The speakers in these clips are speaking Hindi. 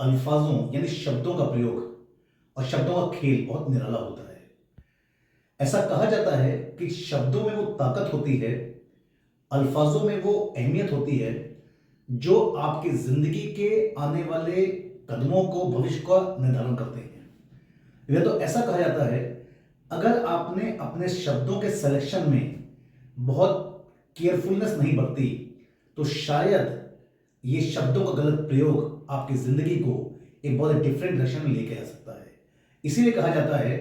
अल्फाजों यानी शब्दों का प्रयोग और शब्दों का खेल बहुत निराला होता है। ऐसा कहा जाता है कि शब्दों में वो ताकत होती है, अल्फाजों में वो अहमियत होती है जो आपकी जिंदगी के आने वाले कदमों को, भविष्य का निर्धारण करते हैं। यह तो ऐसा कहा जाता है, अगर आपने अपने शब्दों के सिलेक्शन में बहुत केयरफुलनेस नहीं बरती तो शायद ये शब्दों का गलत प्रयोग आपकी जिंदगी को एक बहुत डिफरेंट डायरेक्शन में लेके आ सकता है। इसीलिए कहा जाता है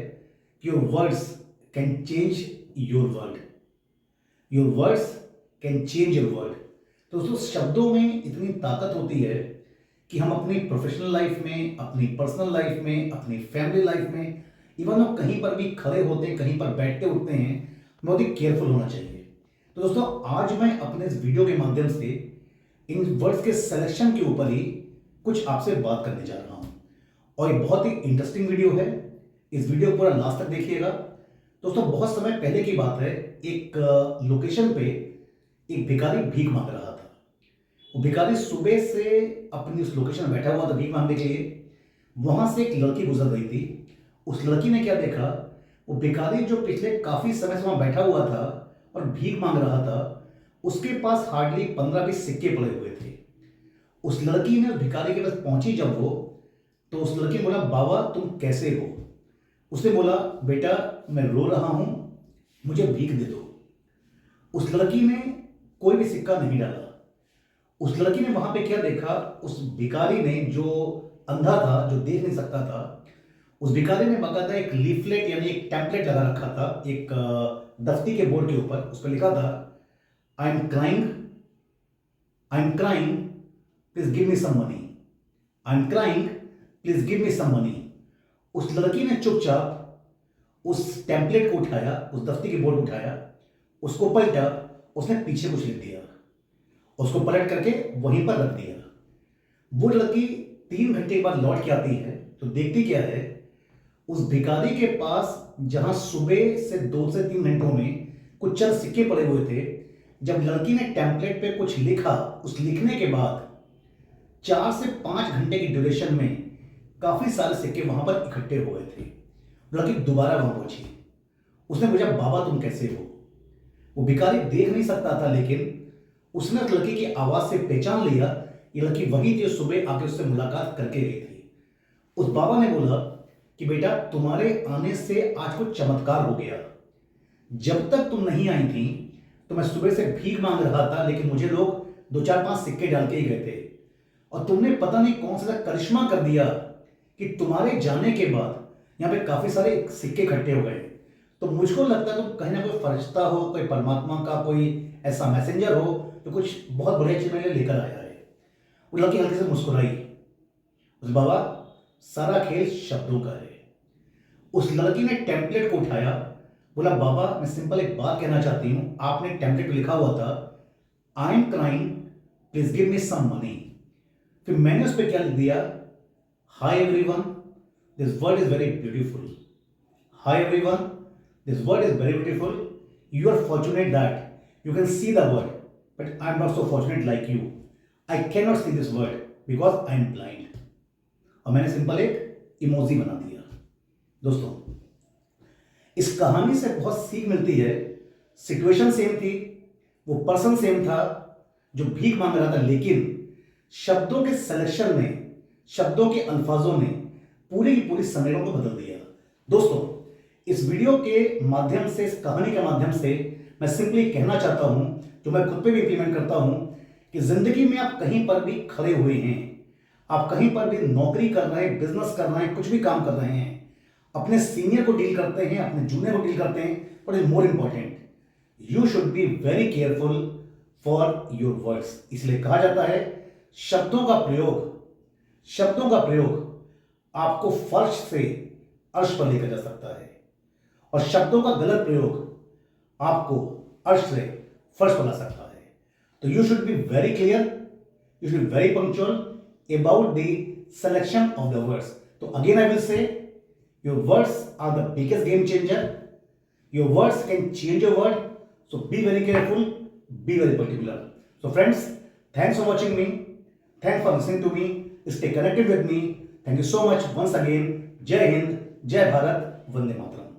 कि your words can change your world, your words can change your world. तो दोस्तों, शब्दों में इतनी ताकत होती है कि हम अपनी प्रोफेशनल लाइफ में, अपनी पर्सनल लाइफ में, अपनी फैमिली लाइफ में, इवन हम कहीं पर भी खड़े होते हैं, कहीं पर बैठते उठते हैं, बहुत ही केयरफुल होना चाहिए। तो दोस्तों, आज मैं अपने इस वीडियो के माध्यम से इन वर्ड्स के सिलेक्शन के ऊपर ही कुछ आपसे बात करने जा रहा हूं और ये बहुत ही इंटरेस्टिंग वीडियो है। इस वीडियो को पूरा लास्ट तक देखिएगा। दोस्तों, बहुत समय पहले की बात है, एक लोकेशन पे एक भिखारी भीख मांग रहा था। वो भिखारी सुबह से अपनी उस लोकेशन में बैठा हुआ था भीख मांगने के लिए। वहां से एक लड़की गुजर रही थी। उस लड़की ने क्या देखा, वो भिखारी जो पिछले काफी समय से वहां बैठा हुआ था और भीख मांग रहा था, उसके पास हार्डली 15-20 सिक्के पड़े हुए थे। उस लड़की ने उस भिखारी के पास पहुंची जब वो, तो उस लड़की ने बोला, बाबा तुम कैसे हो? उसने बोला, बेटा मैं रो रहा हूं, मुझे भीख दे दो। उस लड़की ने कोई भी सिक्का नहीं डाला। उस लड़की ने वहां पे क्या देखा, उस भिखारी ने, जो अंधा था, जो देख नहीं सकता था, उस भिखारी ने बाकायदा एक लीफलेट यानी एक टेम्पलेट लगा रखा था एक दफ्ती के बोर्ड के ऊपर। उस पर लिखा था, I am crying, I am crying, please give me some money. I am crying, please give me some money. उस लड़की ने चुपचाप उस टेम्पलेट को उठाया, उस दफ्ती के बोर्ड को उठाया, उसको पलटा, उसने पीछे कुछ लिख दिया, उसको पलट करके वहीं पर रख दिया। वो लड़की 3 घंटे के बाद लौट के आती है तो देखती क्या है, उस भिखारी के पास जहां सुबह से 2 से 3 घंटों में कुछ चंद सिक्के पड़े हुए थे, जब लड़की ने टेम्पलेट पे कुछ लिखा, उस लिखने के बाद 4 से 5 घंटे की ड्यूरेशन में काफी सारे सिक्के वहां पर इकट्ठे हो गए थे। लड़की दोबारा वहां पहुंची। उसने पूछा, बाबा तुम कैसे हो? वो भिखारी देख नहीं सकता था, लेकिन उसने उस लड़की की आवाज से पहचान लिया, ये लड़की वही थी जो सुबह आके उससे मुलाकात करके गई थी। उस बाबा ने बोला कि बेटा तुम्हारे आने से आज कुछ चमत्कार हो गया। जब तक तुम नहीं आई थी तो मैं सुबह से भीख मांग रहा था, लेकिन मुझे लोग 2-4-5 सिक्के डाल के ही गए थे, और तुमने पता नहीं कौन सा करिश्मा कर दिया कि तुम्हारे जाने के बाद यहाँ पे काफी सारे सिक्के इकट्ठे हो गए। तो मुझको लगता है तुम कहीं ना कोई फरिश्ता हो, कोई परमात्मा का कोई ऐसा मैसेंजर हो जो कुछ बहुत बढ़िया चीज मेरे लिए लेकर आया है। वो लड़की हल्के से मुस्कुराई। उस बाबा, सारा खेल शब्दों का है। उस लड़की ने टेम्पलेट को उठाया, बोला, बाबा मैं सिंपल एक बात कहना चाहती हूं, आपने टेम्पलेट पे लिखा हुआ था, I am crying, please give me some money. फिर मैंने उस पर क्या लिख दिया, hi everyone, this world is very beautiful. Hi everyone, this world is very beautiful. You are fortunate that you can see the world, but I am not so fortunate like you. I cannot see this word because I am blind. और मैंने सिंपल एक इमोजी बना दिया। दोस्तों, इस कहानी से बहुत सीख मिलती है। सिचुएशन सेम थी, वो पर्सन सेम था जो भीख मांग रहा था, लेकिन शब्दों के सिलेक्शन ने, शब्दों के अल्फाजों ने पूरी की पूरी समीकरण को बदल दिया। दोस्तों, इस वीडियो के माध्यम से, इस कहानी के माध्यम से मैं सिंपली कहना चाहता हूं, जो मैं खुद पे भी इंप्लीमेंट करता हूं, कि जिंदगी में आप कहीं पर भी खड़े हुए हैं, आप कहीं पर भी नौकरी कर रहे हैं, बिजनेस कर रहे हैं, कुछ भी काम कर रहे हैं, अपने सीनियर को डील करते हैं, अपने जूनियर को डील करते हैं, but is more important, you should be very careful for your words. इसलिए कहा जाता है, शब्दों का प्रयोग, शब्दों का प्रयोग आपको फर्श से अर्श पर लेकर जा सकता है, और शब्दों का गलत प्रयोग आपको अर्श से फर्श पर ला सकता है। तो you should be very clear, you should be very punctual about the selection of the words. तो again I will say, your words are the biggest game changer. Your words can change your word, so be very careful, be very particular. So friends, thanks for watching me, thanks for listening to me. Stay connected with me. Thank you so much once again. जय हिंद, जय भारत, वंदे मातरम.